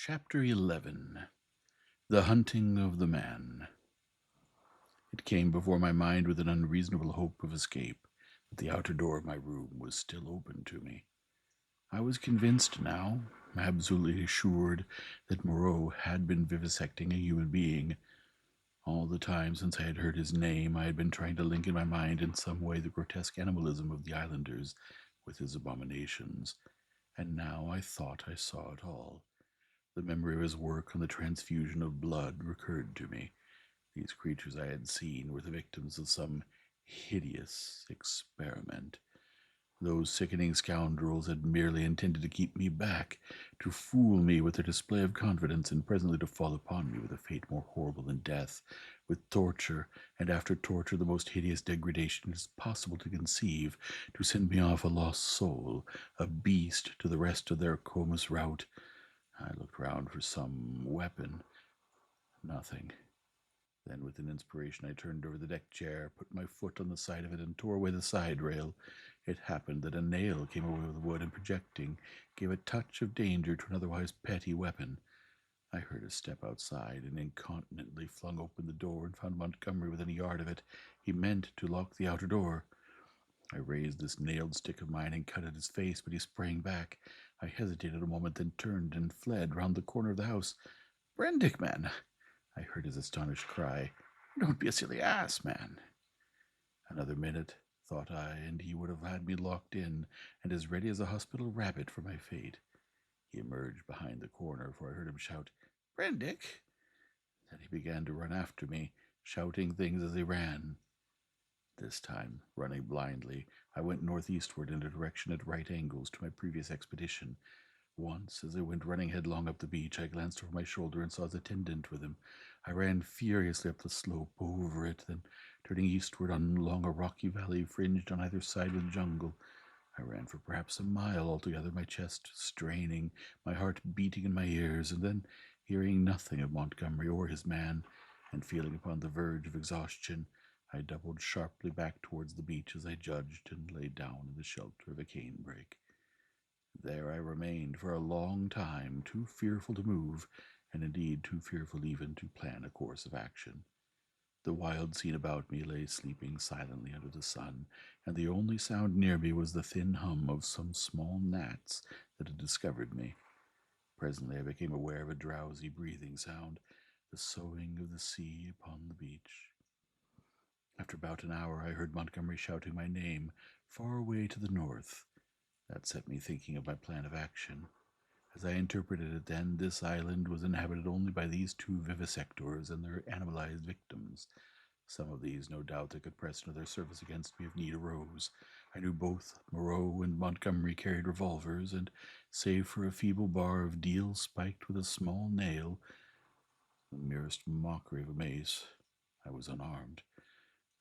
Chapter 11. The Hunting of the Man. It came before my mind with an unreasonable hope of escape that the outer door of my room was still open to me. I was convinced now, absolutely assured, that Moreau had been vivisecting a human being. All the time since I had heard his name, I had been trying to link in my mind in some way the grotesque animalism of the islanders with his abominations, and now I thought I saw it all. The memory of his work on the transfusion of blood recurred to me. These creatures I had seen were the victims of some hideous experiment. Those sickening scoundrels had merely intended to keep me back, to fool me with their display of confidence, and presently to fall upon me with a fate more horrible than death, with torture, and after torture the most hideous degradation it is possible to conceive, to send me off a lost soul, a beast, to the rest of their comus rout. I looked round for some weapon. Nothing. Then, with an inspiration, I turned over the deck chair, put my foot on the side of it, and tore away the side rail. It happened that a nail came away with the wood, and projecting, gave a touch of danger to an otherwise petty weapon. I heard a step outside, and incontinently flung open the door, and found Montgomery within a yard of it. He meant to lock the outer door. I raised this nailed stick of mine and cut at his face, but he sprang back. I hesitated a moment, then turned and fled round the corner of the house. "Brendick, man!" I heard his astonished cry. "Don't be a silly ass, man!" Another minute, thought I, and he would have had me locked in, and as ready as a hospital rabbit for my fate. He emerged behind the corner, for I heard him shout, "Brendick!" Then he began to run after me, shouting things as he ran. This time, running blindly, I went northeastward in a direction at right angles to my previous expedition. Once, as I went running headlong up the beach, I glanced over my shoulder and saw his attendant with him. I ran furiously up the slope, over it, then turning eastward along a rocky valley fringed on either side with jungle. I ran for perhaps a mile altogether, my chest straining, my heart beating in my ears, and then, hearing nothing of Montgomery or his man, and feeling upon the verge of exhaustion, I doubled sharply back towards the beach as I judged, and lay down in the shelter of a canebrake. There I remained for a long time, too fearful to move, and indeed too fearful even to plan a course of action. The wild scene about me lay sleeping silently under the sun, and the only sound near me was the thin hum of some small gnats that had discovered me. Presently I became aware of a drowsy breathing sound, the soughing of the sea upon the beach. After about an hour I heard Montgomery shouting my name, far away to the north. That set me thinking of my plan of action. As I interpreted it then, this island was inhabited only by these two vivisectors and their animalized victims. Some of these, no doubt, that could press into their service against me if need arose. I knew both Moreau and Montgomery carried revolvers, and, save for a feeble bar of deal spiked with a small nail, the merest mockery of a mace, I was unarmed.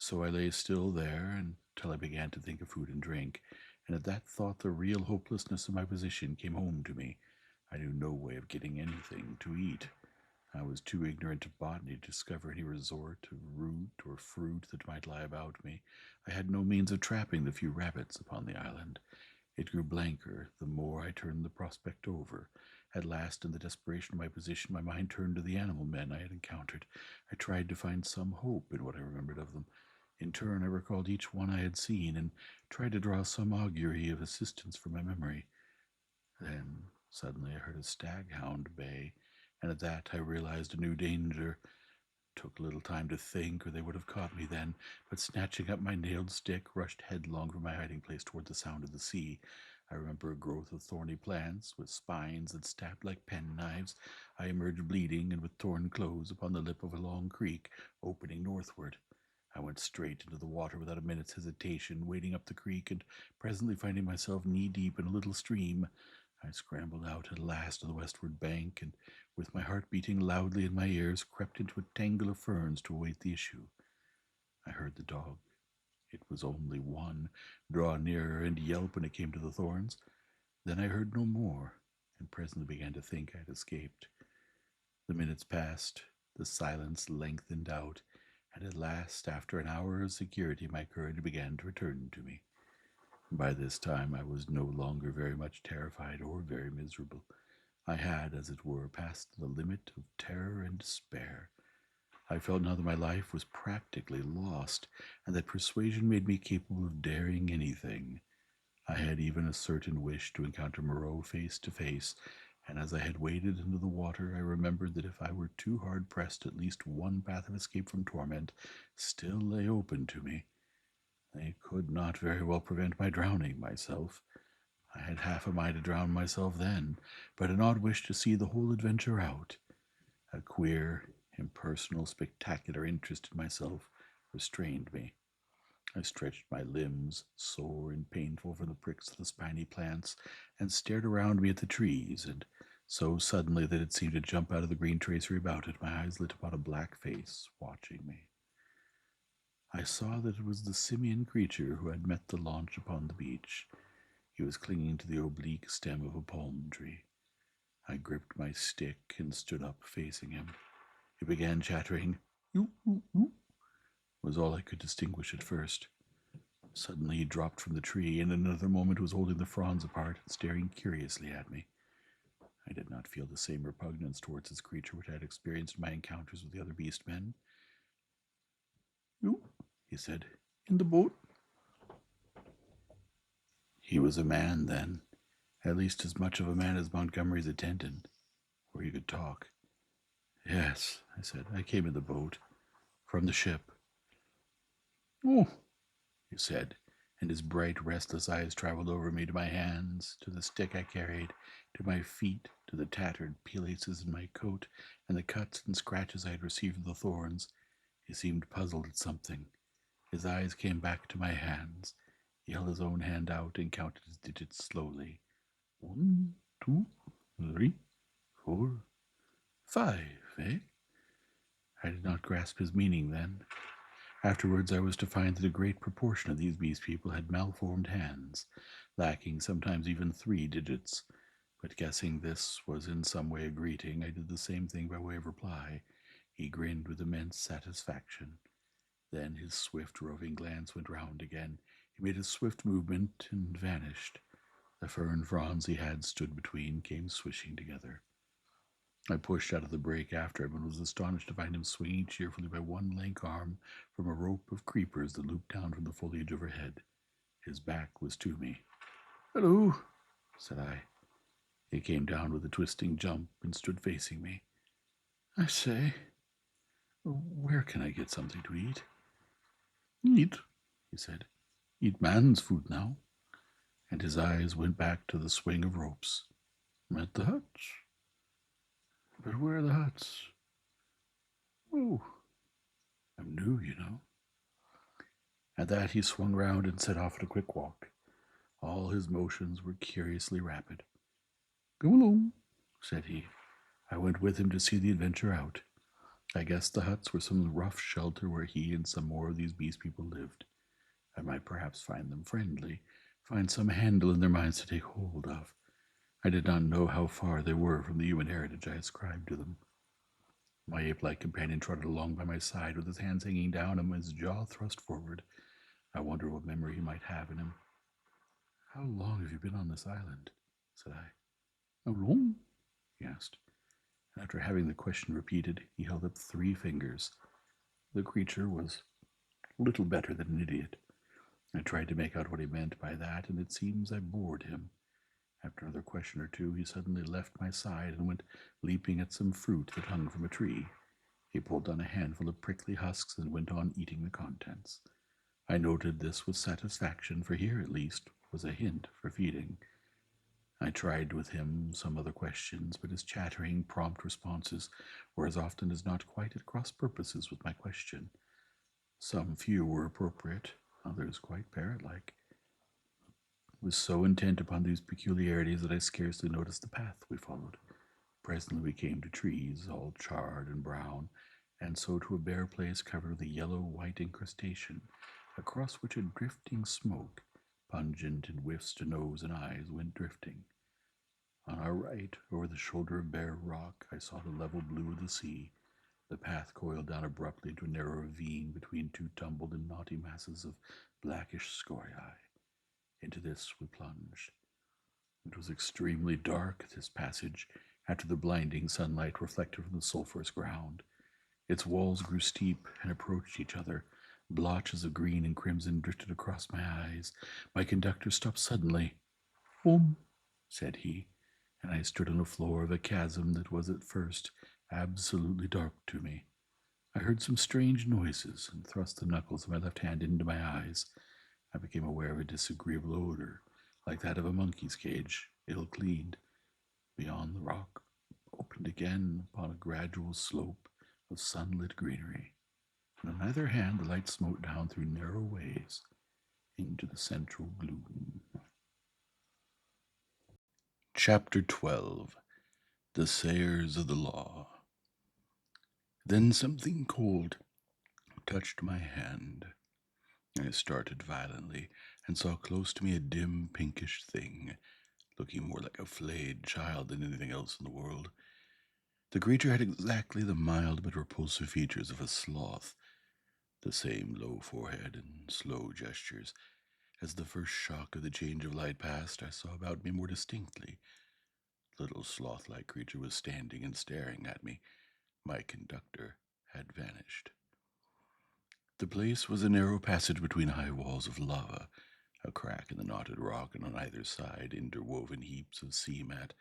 So I lay still there until I began to think of food and drink, and at that thought the real hopelessness of my position came home to me. I knew no way of getting anything to eat. I was too ignorant of botany to discover any resort of root or fruit that might lie about me. I had no means of trapping the few rabbits upon the island. It grew blanker the more I turned the prospect over. At last, in the desperation of my position, my mind turned to the animal men I had encountered. I tried to find some hope in what I remembered of them. In turn, I recalled each one I had seen, and tried to draw some augury of assistance from my memory. Then, suddenly, I heard a staghound bay, and at that I realized a new danger. It took little time to think, or they would have caught me then, but snatching up my nailed stick, rushed headlong from my hiding place toward the sound of the sea. I remember a growth of thorny plants, with spines that stabbed like penknives. I emerged bleeding and with torn clothes upon the lip of a long creek, opening northward. I went straight into the water without a minute's hesitation, wading up the creek, and presently finding myself knee-deep in a little stream. I scrambled out at last on the westward bank, and, with my heart beating loudly in my ears, crept into a tangle of ferns to await the issue. I heard the dog. It was only one, draw nearer and yelp when it came to the thorns. Then I heard no more, and presently began to think I had escaped. The minutes passed, the silence lengthened out, and at last, after an hour of security, my courage began to return to me. By this time I was no longer very much terrified or very miserable. I had, as it were, passed the limit of terror and despair. I felt now that my life was practically lost, and that persuasion made me capable of daring anything. I had even a certain wish to encounter Moreau face to face, and as I had waded into the water, I remembered that if I were too hard pressed, at least one path of escape from torment still lay open to me. They could not very well prevent my drowning myself. I had half a mind to drown myself then, but an odd wish to see the whole adventure out. A queer, impersonal, spectacular interest in myself restrained me. I stretched my limbs, sore and painful from the pricks of the spiny plants, and stared around me at the trees, and so suddenly that it seemed to jump out of the green tracery about it, my eyes lit upon a black face watching me. I saw that it was the simian creature who had met the launch upon the beach. He was clinging to the oblique stem of a palm tree. I gripped my stick and stood up facing him. He began chattering. "You, was all I could distinguish at first. Suddenly he dropped from the tree, and in another moment was holding the fronds apart and staring curiously at me. I did not feel the same repugnance towards this creature which I had experienced in my encounters with the other beast men. "You," he said, "in the boat?" He was a man, then, at least as much of a man as Montgomery's attendant, for he could talk. "Yes," I said, "I came in the boat, from the ship." "Oh," he said, and his bright, restless eyes traveled over me to my hands, to the stick I carried, to my feet, to the tattered pealaces in my coat, and the cuts and scratches I had received from the thorns. He seemed puzzled at something. His eyes came back to my hands. He held his own hand out and counted his digits slowly. 1, 2, 3, 4, 5, eh? I did not grasp his meaning then. Afterwards, I was to find that a great proportion of these beast people had malformed hands, lacking sometimes even 3 digits. But guessing this was in some way a greeting, I did the same thing by way of reply. He grinned with immense satisfaction. Then his swift, roving glance went round again. He made a swift movement and vanished. The fern fronds he had stood between came swishing together. I pushed out of the brake after him and was astonished to find him swinging cheerfully by one lank arm from a rope of creepers that looped down from the foliage overhead. His back was to me. "Hello," said I. He came down with a twisting jump and stood facing me. "I say, where can I get something to eat?" "Eat," he said. "Eat man's food now." And his eyes went back to the swing of ropes. "At the huts." "But where are the huts?" "Oh, I'm new, you know." At that he swung round and set off at a quick walk. All his motions were curiously rapid. "Come along," said he. I went with him to see the adventure out. I guessed the huts were some rough shelter where he and some more of these beast people lived. I might perhaps find them friendly, find some handle in their minds to take hold of. I did not know how far they were from the human heritage I ascribed to them. My ape-like companion trotted along by my side with his hands hanging down and his jaw thrust forward. I wonder what memory he might have in him. "How long have you been on this island?" said I. "How long?" he asked. And after having the question repeated, he held up 3 fingers. The creature was little better than an idiot. I tried to make out what he meant by that, and it seems I bored him. After another question or two, he suddenly left my side and went leaping at some fruit that hung from a tree. He pulled down a handful of prickly husks and went on eating the contents. I noted this with satisfaction, for here, at least, was a hint for feeding. I tried with him some other questions, but his chattering, prompt responses were as often as not quite at cross purposes with my question. Some few were appropriate, others quite parrot-like. I was so intent upon these peculiarities that I scarcely noticed the path we followed. Presently we came to trees, all charred and brown, and so to a bare place covered with a yellow-white incrustation, across which a drifting smoke, pungent in whiffs to nose and eyes, went drifting. On our right, over the shoulder of bare rock, I saw the level blue of the sea. The path coiled down abruptly into a narrow ravine between 2 tumbled and knotty masses of blackish scoriae. Into this we plunged. It was extremely dark, this passage, after the blinding sunlight reflected from the sulphurous ground. Its walls grew steep and approached each other. Blotches of green and crimson drifted across my eyes. My conductor stopped suddenly. Said he, and I stood on the floor of a chasm that was at first absolutely dark to me. I heard some strange noises and thrust the knuckles of my left hand into my eyes. I became aware of a disagreeable odor, like that of a monkey's cage, ill cleaned. Beyond the rock opened again upon a gradual slope of sunlit greenery, and on either hand the light smote down through narrow ways into the central gloom. Chapter 12. The Sayers of the Law. Then something cold touched my hand. I started violently and saw close to me a dim, pinkish thing, looking more like a flayed child than anything else in the world. The creature had exactly the mild but repulsive features of a sloth, the same low forehead and slow gestures. As the first shock of the change of light passed, I saw about me more distinctly. The little sloth-like creature was standing and staring at me. My conductor had vanished. The place was a narrow passage between high walls of lava, a crack in the knotted rock, and on either side interwoven heaps of sea mat,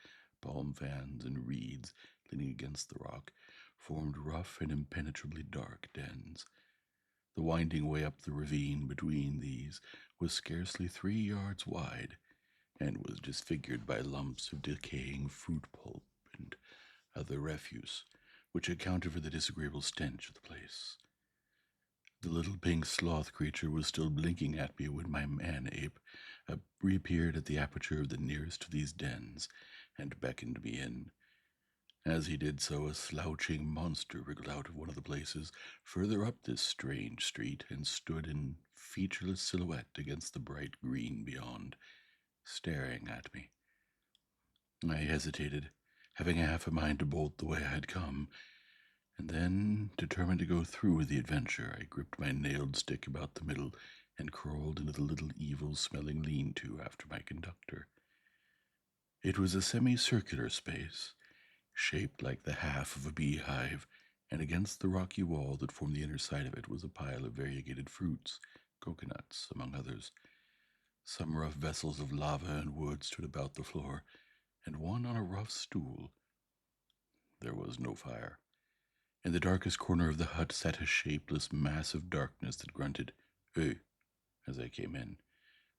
palm fans, and reeds leaning against the rock formed rough and impenetrably dark dens. The winding way up the ravine between these was scarcely 3 yards wide, and was disfigured by lumps of decaying fruit pulp and other refuse, which accounted for the disagreeable stench of the place. The little pink sloth creature was still blinking at me when my man-ape reappeared at the aperture of the nearest of these dens and beckoned me in. As he did so, a slouching monster wriggled out of one of the places further up this strange street and stood in featureless silhouette against the bright green beyond, staring at me. I hesitated, having half a mind to bolt the way I had come, and then, determined to go through with the adventure, I gripped my nailed stick about the middle and crawled into the little evil-smelling lean-to after my conductor. It was a semicircular space, shaped like the half of a beehive, and against the rocky wall that formed the inner side of it was a pile of variegated fruits, coconuts, among others. Some rough vessels of lava and wood stood about the floor, and one on a rough stool. There was no fire. In the darkest corner of the hut sat a shapeless mass of darkness that grunted, "Hey," as I came in.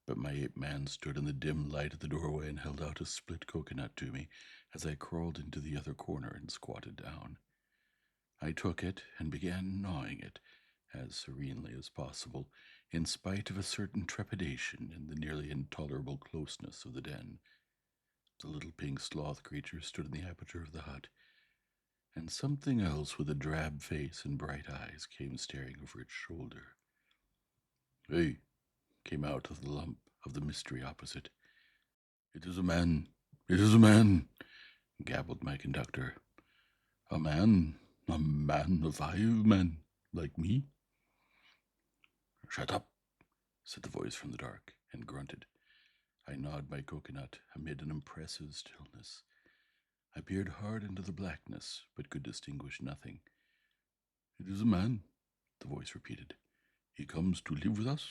But my ape-man stood in the dim light at the doorway and held out a split coconut to me as I crawled into the other corner and squatted down. I took it and began gnawing it, as serenely as possible, in spite of a certain trepidation in the nearly intolerable closeness of the den. The little pink sloth creature stood in the aperture of the hut, and something else with a drab face and bright eyes came staring over its shoulder. "Hey," came out of the lump of the mystery opposite. "It is a man, it is a man," gabbled my conductor. A man of 5 men, like me." "Shut up," said the voice from the dark, and grunted. I gnawed my coconut amid an impressive stillness. I peered hard into the blackness, but could distinguish nothing. "It is a man," the voice repeated. "He comes to live with us."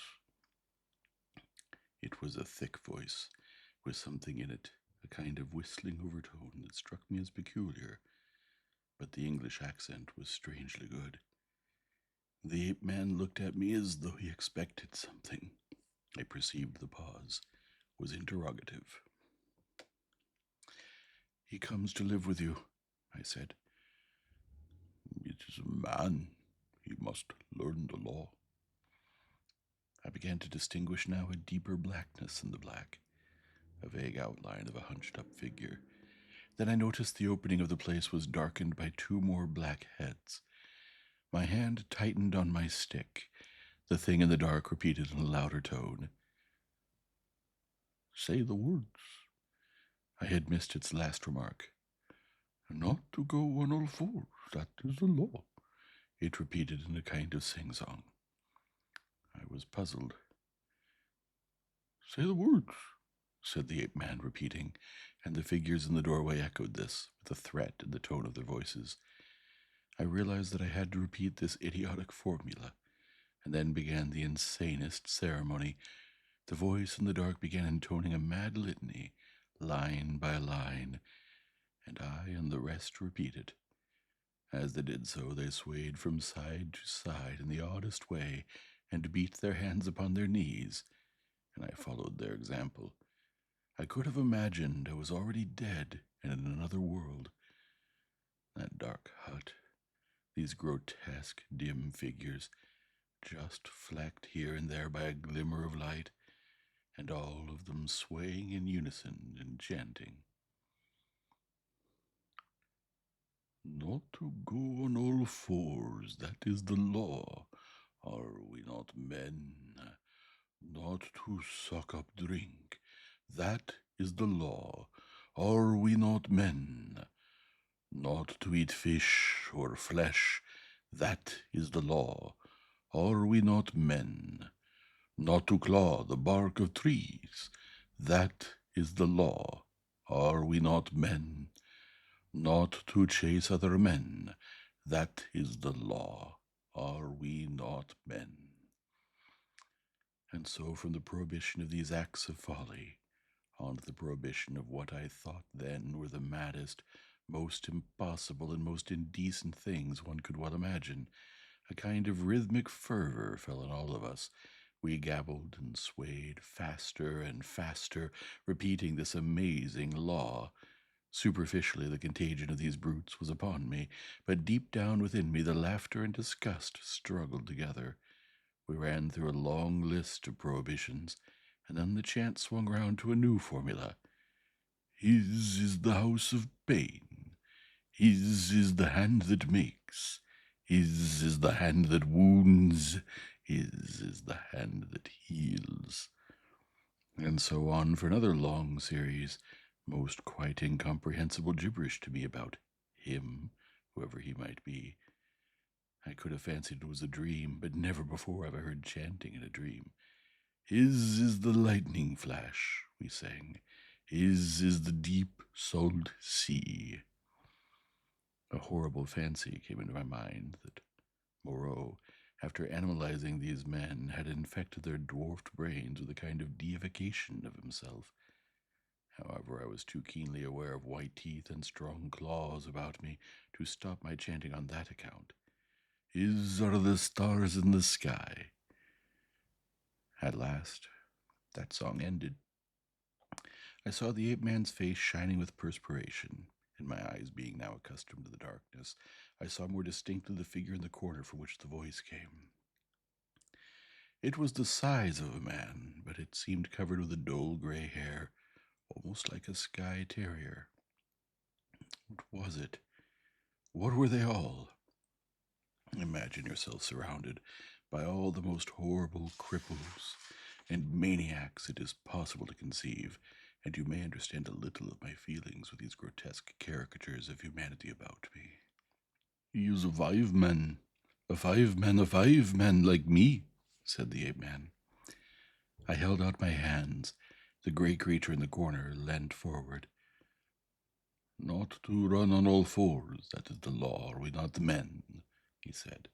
It was a thick voice, with something in it, a kind of whistling overtone that struck me as peculiar, but the English accent was strangely good. The ape-man looked at me as though he expected something. I perceived the pause was interrogative. "He comes to live with you," I said. "It is a man. He must learn the law." I began to distinguish now a deeper blackness in the black, a vague outline of a hunched-up figure. Then I noticed the opening of the place was darkened by 2 more black heads. My hand tightened on my stick. The thing in the dark repeated in a louder tone, "Say the words." I had missed its last remark. "Not to go on all fours, that is the law," it repeated in a kind of sing-song. I was puzzled. "Say the words," said the ape-man, repeating, and the figures in the doorway echoed this, with a threat in the tone of their voices. I realized that I had to repeat this idiotic formula, and then began the insanest ceremony. The voice in the dark began intoning a mad litany, line by line, and I and the rest repeated. As they did so, they swayed from side to side in the oddest way, and beat their hands upon their knees, and I followed their example. I could have imagined I was already dead and in another world. That dark hut, these grotesque, dim figures, just flecked here and there by a glimmer of light, and all of them swaying in unison and chanting. Not to go on all fours, that is the law. Are we not men? Not to suck up drink, that is the law. Are we not men? Not to eat fish or flesh, that is the law. Are we not men? Not to claw the bark of trees, that is the law. Are we not men? Not to chase other men, that is the law. Are we not men? And so from the prohibition of these acts of folly, on to the prohibition of what I thought then were the maddest, most impossible, and most indecent things one could well imagine, a kind of rhythmic fervor fell on all of us. We gabbled and swayed faster and faster, repeating this amazing law. Superficially, the contagion of these brutes was upon me, but deep down within me the laughter and disgust struggled together. We ran through a long list of prohibitions, and then the chant swung round to a new formula. His is the house of pain. His is the hand that makes. His is the hand that wounds. His is the hand that heals. And so on for another long series, most quite incomprehensible gibberish to me about him, whoever he might be. I could have fancied it was a dream, but never before have I heard chanting in a dream. His is the lightning flash, we sang. His is the deep salt sea. A horrible fancy came into my mind that Moreau, after animalizing these men, had infected their dwarfed brains with a kind of deification of himself. However, I was too keenly aware of white teeth and strong claws about me to stop my chanting on that account. His are the stars in the sky. At last, that song ended. I saw the ape-man's face shining with perspiration, and my eyes being now accustomed to the darkness, I saw more distinctly the figure in the corner from which the voice came. It was the size of a man, but it seemed covered with a dull gray hair, almost like a Skye terrier. What was it? What were they all? Imagine yourself surrounded by all the most horrible cripples and maniacs it is possible to conceive, and you may understand a little of my feelings with these grotesque caricatures of humanity about me. He is a five man, like me, said the ape-man. I held out my hands. The gray creature in the corner leant forward. Not to run on all fours, that is the law, are we not men? He said.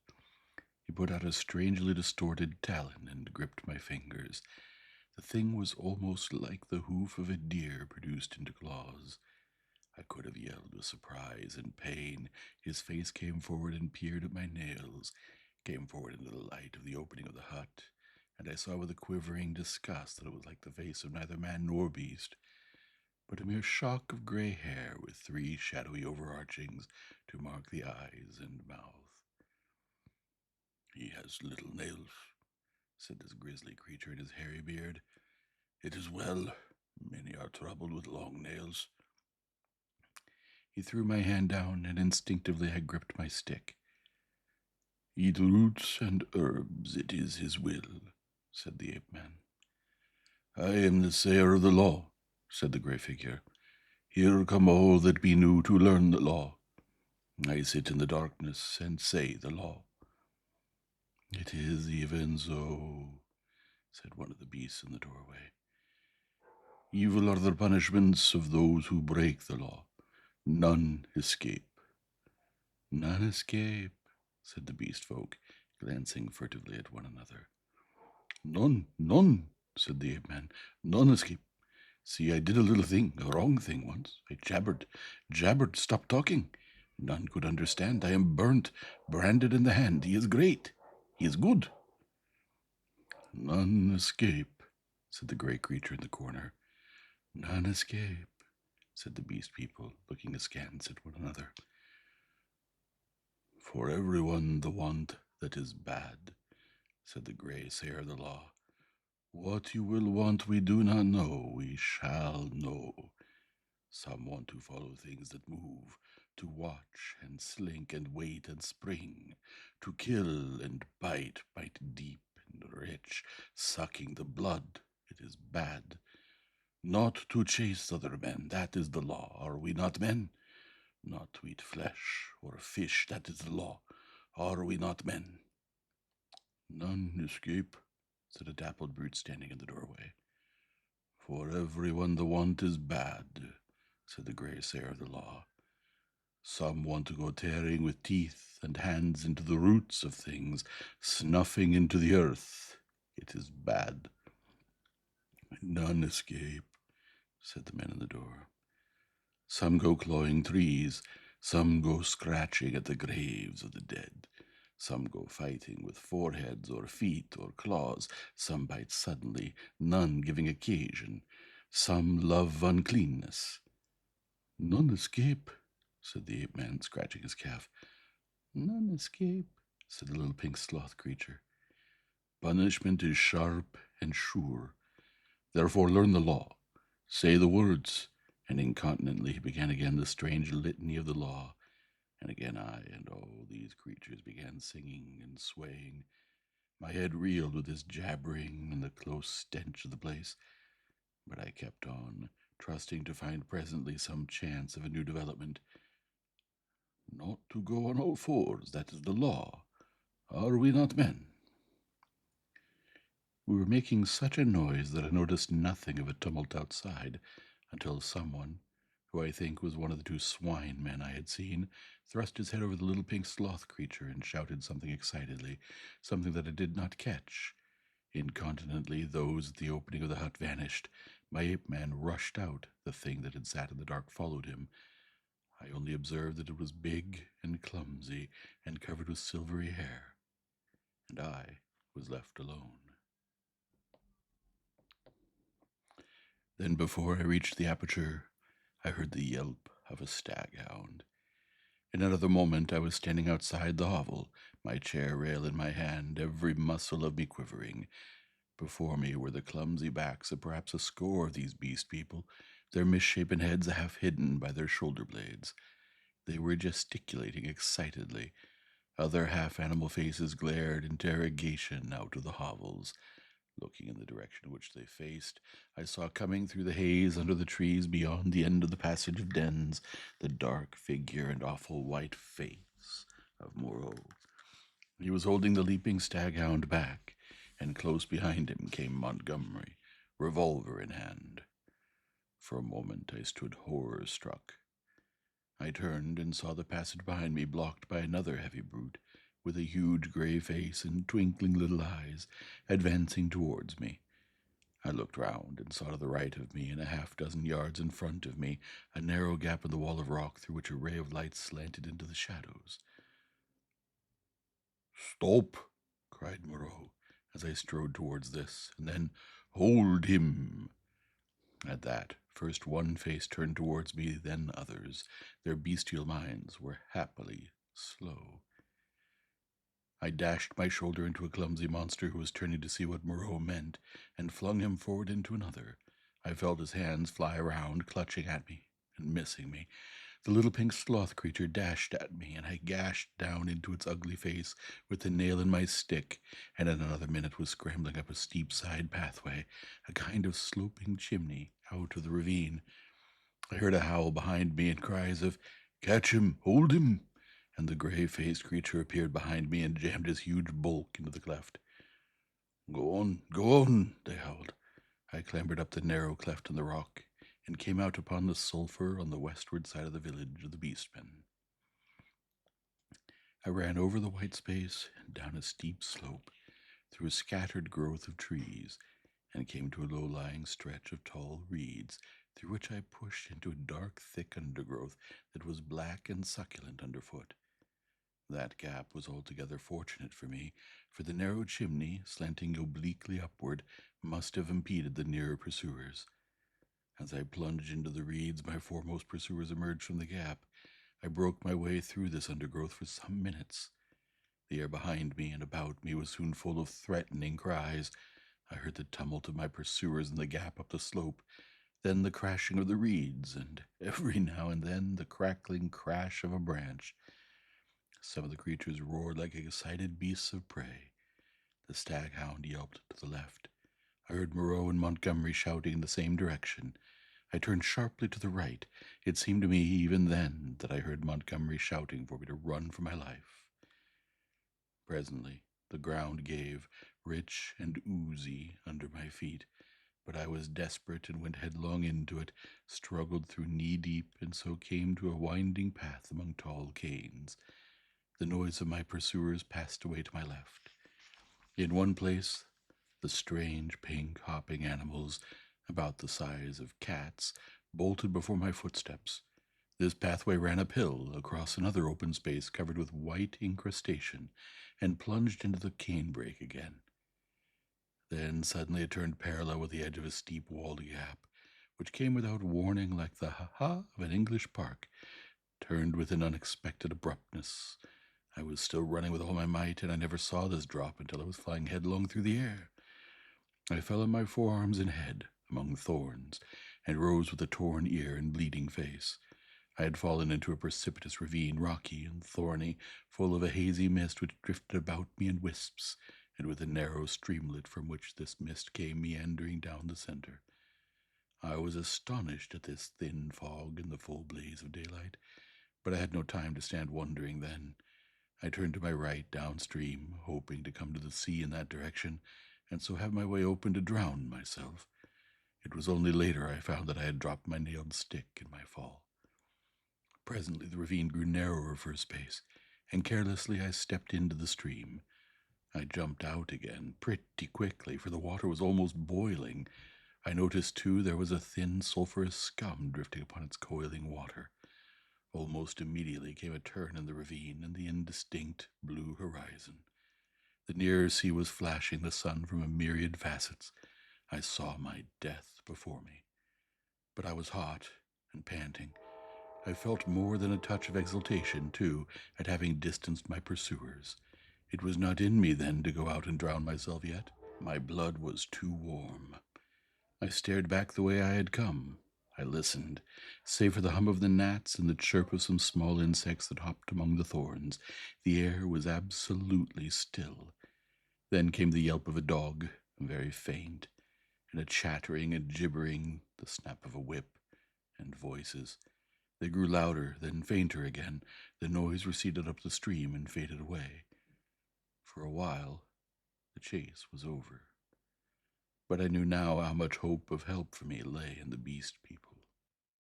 He put out a strangely distorted talon and gripped my fingers. The thing was almost like the hoof of a deer produced into claws. I could have yelled with surprise and pain. His face came forward and peered at my nails, came forward into the light of the opening of the hut, and I saw with a quivering disgust that it was like the face of neither man nor beast, but a mere shock of gray hair with three shadowy overarchings to mark the eyes and mouth. He has little nails, said this grisly creature in his hairy beard. It is well. Many are troubled with long nails. He threw my hand down, and instinctively I gripped my stick. Eat roots and herbs, it is his will, said the ape-man. I am the sayer of the law, said the grey figure. Here come all that be new to learn the law. I sit in the darkness and say the law. It is even so, said one of the beasts in the doorway. Evil are the punishments of those who break the law. None escape. None escape, said the beast folk, glancing furtively at one another. None, none, said the ape man. None escape. See, I did a little thing, a wrong thing once. I jabbered, stopped talking. None could understand. I am burnt, branded in the hand. He is great. He is good. None escape, said the grey creature in the corner. None escape, said the beast people, looking askance at one another. For everyone the want that is bad, said the grey sayer of the law. What you will want we do not know, we shall know. Some want to follow things that move, to watch and slink and wait and spring, to kill and bite deep and rich, sucking the blood, it is bad. Not to chase other men, that is the law, are we not men? Not to eat flesh or fish, that is the law, are we not men? None escape, said a dappled brute standing in the doorway. For everyone the want is bad, said the grey sayer of the law. Some want to go tearing with teeth and hands into the roots of things, snuffing into the earth. It is bad. None escape, said the man in the door. Some go clawing trees, some go scratching at the graves of the dead. Some go fighting with foreheads or feet or claws, some bite suddenly, none giving occasion. Some love uncleanness. None escape, said the ape man, scratching his calf. None escape, said the little pink sloth creature. Punishment is sharp and sure. Therefore learn the law. Say the words. And incontinently he began again the strange litany of the law. And again I and all these creatures began singing and swaying. My head reeled with this jabbering and the close stench of the place. But I kept on, trusting to find presently some chance of a new development. Not to go on all fours, that is the law. Are we not men? We were making such a noise that I noticed nothing of a tumult outside until someone, who I think was one of the two swine men I had seen, thrust his head over the little pink sloth creature and shouted something excitedly, something that I did not catch. Incontinently, those at the opening of the hut vanished. My ape man rushed out. The thing that had sat in the dark followed him. I only observed that it was big and clumsy and covered with silvery hair, and I was left alone. Then, before I reached the aperture, I heard the yelp of a staghound. In another moment I was standing outside the hovel, my chair rail in my hand, every muscle of me quivering. Before me were the clumsy backs of perhaps a score of these beast people, their misshapen heads half hidden by their shoulder blades. They were gesticulating excitedly. Other half-animal faces glared interrogation out of the hovels. Looking in the direction in which they faced, I saw coming through the haze under the trees beyond the end of the passage of dens the dark figure and awful white face of Moreau. He was holding the leaping staghound back, and close behind him came Montgomery, revolver in hand. For a moment I stood horror-struck. I turned and saw the passage behind me blocked by another heavy brute, with a huge gray face and twinkling little eyes, advancing towards me. I looked round and saw to the right of me and a half-dozen yards in front of me a narrow gap in the wall of rock through which a ray of light slanted into the shadows. "Stop!" cried Moreau, as I strode towards this, and then, "Hold him!" At that, first one face turned towards me, then others. Their bestial minds were happily slow. I dashed my shoulder into a clumsy monster who was turning to see what Moreau meant, and flung him forward into another. I felt his hands fly around, clutching at me and missing me. The little pink sloth creature dashed at me, and I gashed down into its ugly face with the nail in my stick, and in another minute was scrambling up a steep side pathway, a kind of sloping chimney, out of the ravine. I heard a howl behind me and cries of, "Catch him! Hold him!" and the gray-faced creature appeared behind me and jammed his huge bulk into the cleft. Go on, they howled. I clambered up the narrow cleft in the rock and came out upon the sulphur on the westward side of the village of the beastmen. I ran over the white space and down a steep slope through a scattered growth of trees and came to a low-lying stretch of tall reeds through which I pushed into a dark, thick undergrowth that was black and succulent underfoot. That gap was altogether fortunate for me, for the narrow chimney, slanting obliquely upward, must have impeded the nearer pursuers. As I plunged into the reeds, my foremost pursuers emerged from the gap. I broke my way through this undergrowth for some minutes. The air behind me and about me was soon full of threatening cries. I heard the tumult of my pursuers in the gap up the slope, then the crashing of the reeds, and every now and then the crackling crash of a branch. Some of the creatures roared like excited beasts of prey. The staghound yelped to the left. I heard Moreau and Montgomery shouting in the same direction. I turned sharply to the right. It seemed to me even then that I heard Montgomery shouting for me to run for my life. Presently, the ground gave, rich and oozy, under my feet, but I was desperate and went headlong into it, struggled through knee-deep, and so came to a winding path among tall canes. The noise of my pursuers passed away to my left. In one place, the strange, pink, hopping animals, about the size of cats, bolted before my footsteps. This pathway ran uphill, across another open space covered with white incrustation, and plunged into the canebrake again. Then suddenly it turned parallel with the edge of a steep walled gap, which came without warning like the ha-ha of an English park, turned with an unexpected abruptness. I was still running with all my might, and I never saw this drop until I was flying headlong through the air. I fell on my forearms and head among thorns, and rose with a torn ear and bleeding face. I had fallen into a precipitous ravine, rocky and thorny, full of a hazy mist which drifted about me in wisps, and with a narrow streamlet from which this mist came meandering down the center. I was astonished at this thin fog in the full blaze of daylight, but I had no time to stand wondering then. I turned to my right downstream, hoping to come to the sea in that direction, and so have my way open to drown myself. It was only later I found that I had dropped my nailed stick in my fall. Presently the ravine grew narrower for a space, and carelessly I stepped into the stream. I jumped out again pretty quickly, for the water was almost boiling. I noticed, too, there was a thin sulphurous scum drifting upon its coiling water. Almost immediately came a turn in the ravine and the indistinct blue horizon. The nearer sea was flashing the sun from a myriad facets. I saw my death before me. But I was hot and panting. I felt more than a touch of exultation, too, at having distanced my pursuers. It was not in me, then, to go out and drown myself yet. My blood was too warm. I stared back the way I had come. I listened. Save for the hum of the gnats and the chirp of some small insects that hopped among the thorns, the air was absolutely still. Then came the yelp of a dog, very faint, and a chattering and gibbering, the snap of a whip, and voices. They grew louder, then fainter again. The noise receded up the stream and faded away. For a while, the chase was over. But I knew now how much hope of help for me lay in the beast people.